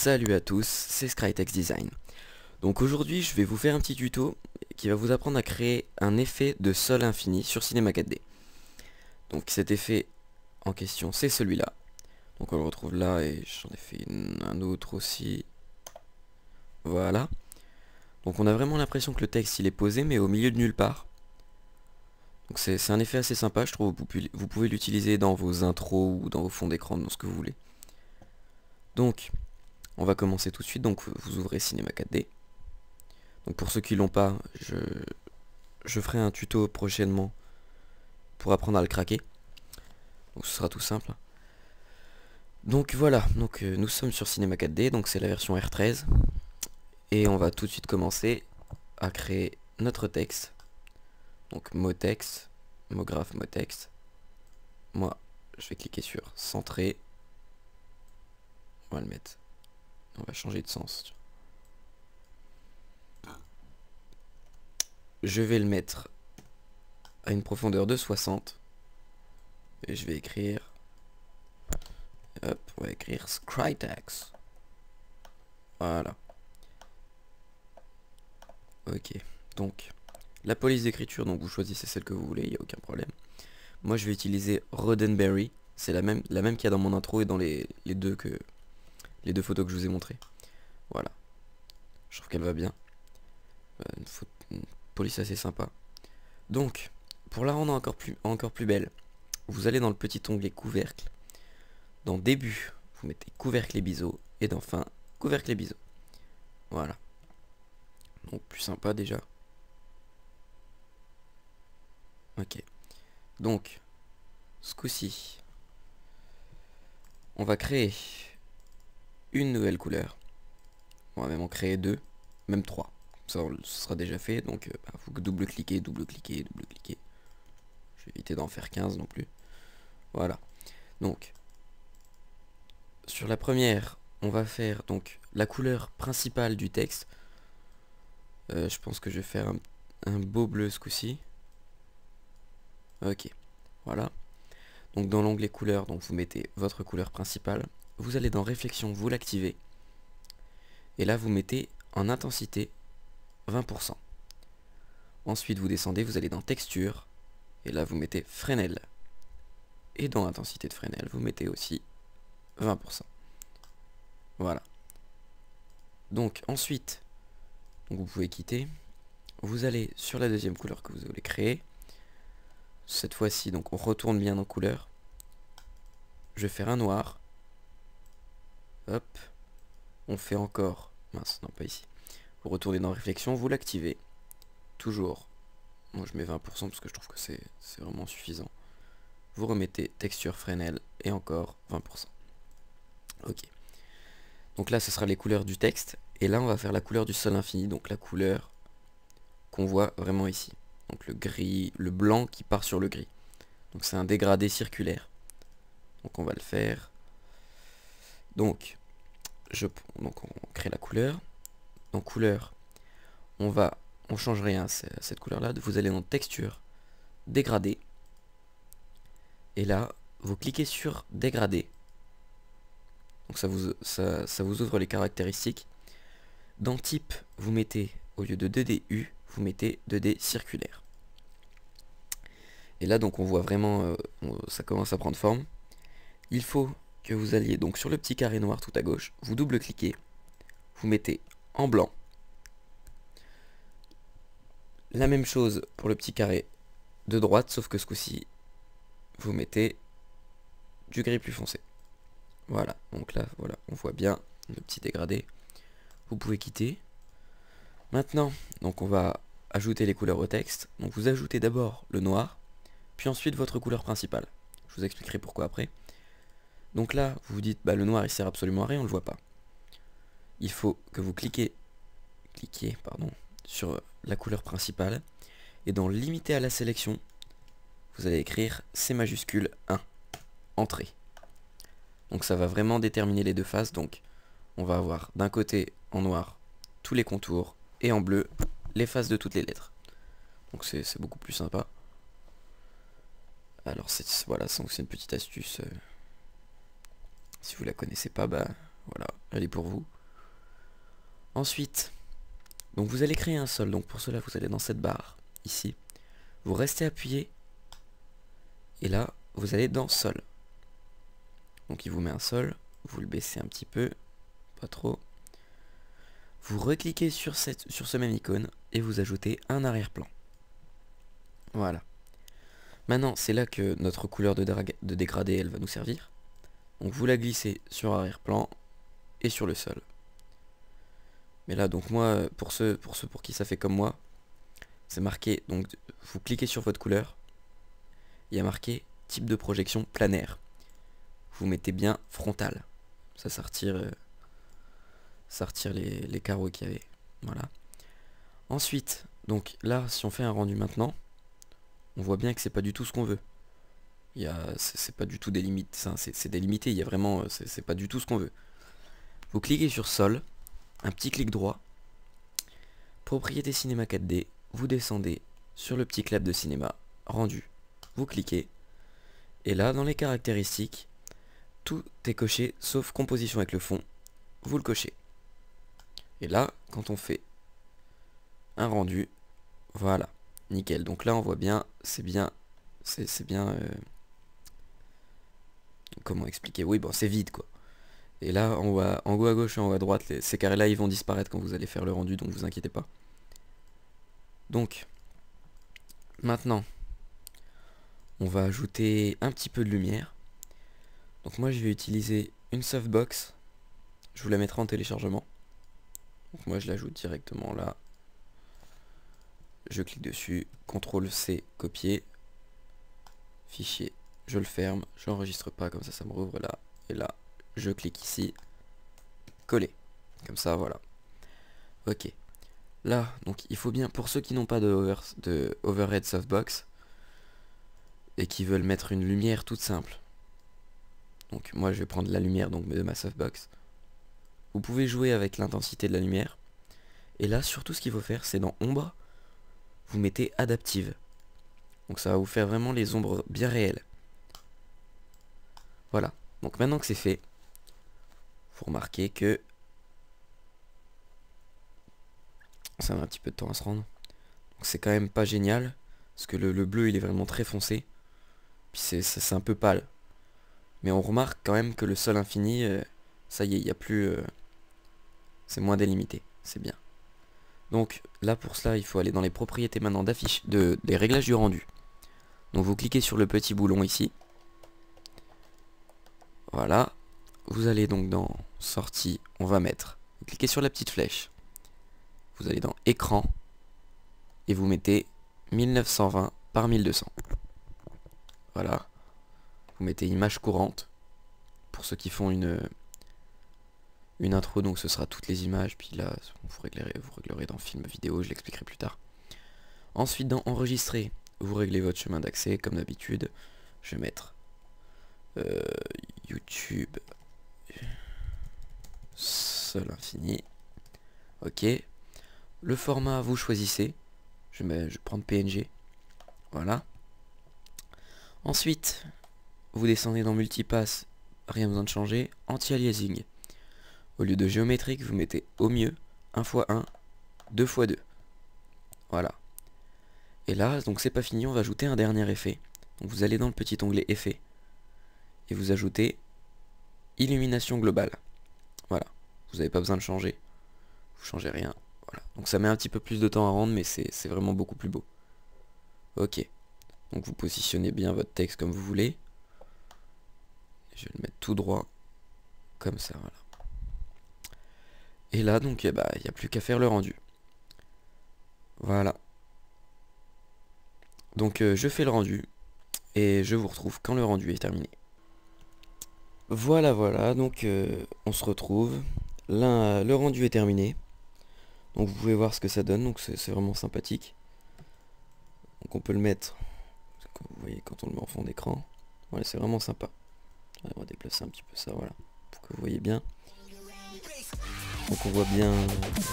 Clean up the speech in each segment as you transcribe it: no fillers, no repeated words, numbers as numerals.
Salut à tous, c'est Scrytex Design. Donc aujourd'hui je vais vous faire un petit tuto qui va vous apprendre à créer un effet de sol infini sur Cinema 4D. Donc cet effet en question c'est celui-là. Donc on le retrouve là et j'en ai fait un autre aussi. Voilà. Donc on a vraiment l'impression que le texte il est posé mais au milieu de nulle part. Donc c'est un effet assez sympa, je trouve. Vous pouvez l'utiliser dans vos intros ou dans vos fonds d'écran, dans ce que vous voulez. Donc on va commencer tout de suite. Donc vous ouvrez Cinema 4D. Donc pour ceux qui l'ont pas, je ferai un tuto prochainement pour apprendre à le craquer. Donc ce sera tout simple. Donc voilà, donc nous sommes sur Cinema 4D, donc c'est la version R13. Et on va tout de suite commencer à créer notre texte. Donc mot texte, mot graphe, mot texte. Moi, je vais cliquer sur centrer. On va le mettre. On va changer de sens. Je vais le mettre à une profondeur de 60. Et je vais écrire... Hop, on va écrire Scrytex. Voilà. Ok, donc la police d'écriture, donc vous choisissez celle que vous voulez, il n'y a aucun problème. Moi je vais utiliser Roddenberry, c'est la même qu'il y a dans mon intro et dans les deux photos que je vous ai montrées. Voilà, je trouve qu'elle va bien. Une police assez sympa. Donc, pour la rendre encore plus belle, vous allez dans le petit onglet couvercle. Dans début, vous mettez couvercle et biseau, et dans fin, couvercle et biseau. Voilà. Donc plus sympa déjà. Ok. Donc, ce coup-ci, on va créer une nouvelle couleur. On va même en créer deux, même trois. Ça, ce sera déjà fait. Donc, vous double-cliquez, double-cliquez, double-cliquez. Je vais éviter d'en faire 15 non plus. Voilà. Donc, sur la première, on va faire donc la couleur principale du texte. Je pense que je vais faire un beau bleu ce coup-ci. Ok, voilà. Donc dans l'onglet couleur, donc vous mettez votre couleur principale. Vous allez dans réflexion, vous l'activez. Et là vous mettez en intensité 20%. Ensuite vous descendez, vous allez dans texture. Et là vous mettez Fresnel. Et dans intensité de Fresnel, vous mettez aussi 20%. Voilà. Donc ensuite, vous pouvez quitter. Vous allez sur la deuxième couleur que vous voulez créer. Cette fois-ci, donc on retourne bien en couleur. Je vais faire un noir. Hop. On fait encore... Mince, non pas ici. Vous retournez dans réflexion, vous l'activez. Toujours. Moi je mets 20% parce que je trouve que c'est vraiment suffisant. Vous remettez texture Fresnel et encore 20%. Ok. Donc là ce sera les couleurs du texte. Et là on va faire la couleur du sol infini. Donc la couleur qu'on voit vraiment ici. Donc le gris, le blanc qui part sur le gris. Donc c'est un dégradé circulaire. Donc on va le faire. Donc on crée la couleur. Dans couleur, on change rien à cette couleur là. Vous allez dans texture, dégradé. Et là, vous cliquez sur dégradé. Donc ça vous ouvre les caractéristiques. Dans type, vous mettez, au lieu de 2D U, vous mettez 2D circulaire. Et là donc on voit vraiment, ça commence à prendre forme. Il faut que vous alliez donc sur le petit carré noir tout à gauche, vous double-cliquez, vous mettez en blanc. La même chose pour le petit carré de droite, sauf que ce coup-ci, vous mettez du gris plus foncé. Voilà, donc là, voilà, on voit bien le petit dégradé. Vous pouvez quitter. Maintenant, donc on va ajouter les couleurs au texte. Donc vous ajoutez d'abord le noir, puis ensuite votre couleur principale. Je vous expliquerai pourquoi après. Donc là, vous vous dites, bah le noir il sert absolument à rien, on le voit pas. Il faut que vous cliquiez sur la couleur principale. Et dans limiter à la sélection, vous allez écrire C majuscule 1, entrée. Donc ça va vraiment déterminer les deux faces. Donc on va avoir d'un côté en noir tous les contours et en bleu les faces de toutes les lettres. Donc c'est beaucoup plus sympa. Alors voilà, c'est une petite astuce. Si vous la connaissez pas, bah voilà, elle est pour vous. Ensuite, donc vous allez créer un sol. Donc pour cela, vous allez dans cette barre, ici. Vous restez appuyé. Et là, vous allez dans sol. Donc il vous met un sol. Vous le baissez un petit peu. Pas trop. Vous recliquez sur ce même icône. Et vous ajoutez un arrière-plan. Voilà. Maintenant, c'est là que notre couleur de dégradé, elle va nous servir. Donc vous la glissez sur arrière-plan et sur le sol. Mais là, donc moi, pour ceux pour qui ça fait comme moi, c'est marqué, donc vous cliquez sur votre couleur, il y a marqué type de projection planaire. Vous mettez bien frontal. Ça retire les carreaux qu'il y avait. Voilà. Ensuite, donc là, si on fait un rendu maintenant, on voit bien que c'est pas du tout ce qu'on veut. C'est pas du tout délimité, c'est délimité, il y a vraiment, c'est pas du tout ce qu'on veut. Vous cliquez sur sol, un petit clic droit, propriété cinéma 4D, vous descendez sur le petit clap de cinéma, rendu, vous cliquez, et là dans les caractéristiques, tout est coché sauf composition avec le fond, vous le cochez. Et là, quand on fait un rendu, voilà, nickel. Donc là on voit bien, c'est bien, comment expliquer? Oui, bon, c'est vide quoi. Et là, en haut à gauche et en haut à droite, ces carrés là ils vont disparaître quand vous allez faire le rendu, donc vous inquiétez pas. Donc maintenant on va ajouter un petit peu de lumière. Donc moi je vais utiliser une softbox. Je vous la mettrai en téléchargement. Donc moi je l'ajoute directement là. Je clique dessus, CTRL C, copier, fichier, je le ferme, je n'enregistre pas, comme ça me rouvre là, et là, je clique ici, coller, comme ça, voilà. Ok, là, donc il faut bien, pour ceux qui n'ont pas de overhead softbox, et qui veulent mettre une lumière toute simple, donc moi je vais prendre la lumière donc de ma softbox, vous pouvez jouer avec l'intensité de la lumière, et là, surtout ce qu'il faut faire, c'est dans ombre, vous mettez adaptive. Donc ça va vous faire vraiment les ombres bien réelles. Voilà. Donc maintenant que c'est fait, vous remarquez que ça met un petit peu de temps à se rendre. Donc c'est quand même pas génial. Parce que le bleu il est vraiment très foncé. Puis c'est un peu pâle. Mais on remarque quand même que le sol infini, ça y est, il n'y a plus... c'est moins délimité. C'est bien. Donc là pour cela il faut aller dans les propriétés maintenant d'affiche, des réglages du rendu. Donc vous cliquez sur le petit boulon ici. Voilà. Vous allez donc dans sortie, on va mettre. Vous cliquez sur la petite flèche. Vous allez dans écran. Et vous mettez 1920 par 1200. Voilà. Vous mettez image courante. Pour ceux qui font une intro, donc ce sera toutes les images. Puis là, vous réglerez dans film vidéo, je l'expliquerai plus tard. Ensuite dans enregistrer, vous réglez votre chemin d'accès comme d'habitude. Je vais mettre YouTube seul infini. Ok. Le format vous choisissez. Je vais prendre PNG. Voilà. Ensuite, vous descendez dans multipass, rien besoin de changer. Anti-aliasing. Au lieu de géométrique, vous mettez au mieux 1x1, 2x2. Voilà. Et là, donc c'est pas fini, on va ajouter un dernier effet. Donc vous allez dans le petit onglet effet. Et vous ajoutez illumination globale. Voilà. Vous n'avez pas besoin de changer. Vous changez rien. Voilà. Donc ça met un petit peu plus de temps à rendre, mais c'est vraiment beaucoup plus beau. Ok. Donc vous positionnez bien votre texte comme vous voulez. Je vais le mettre tout droit. Comme ça, voilà. Et là, donc, il n'y a plus qu'à faire le rendu. Voilà. Donc je fais le rendu. Et je vous retrouve quand le rendu est terminé. Voilà, donc on se retrouve. Là, le rendu est terminé. Donc vous pouvez voir ce que ça donne, donc c'est vraiment sympathique. Donc on peut le mettre, comme vous voyez quand on le met en fond d'écran. Voilà, c'est vraiment sympa. On va déplacer un petit peu ça, voilà, pour que vous voyez bien. Donc on voit bien,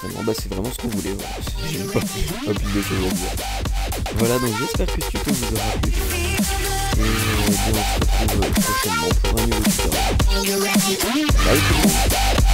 vraiment, c'est vraiment ce qu'on voulait, voilà. J'ai pas plus de choses à dire. Voilà, donc j'espère que ce tuto vous aura plu. Et bien, on se retrouve prochainement pour un nouveau tuto. Bye tout le monde.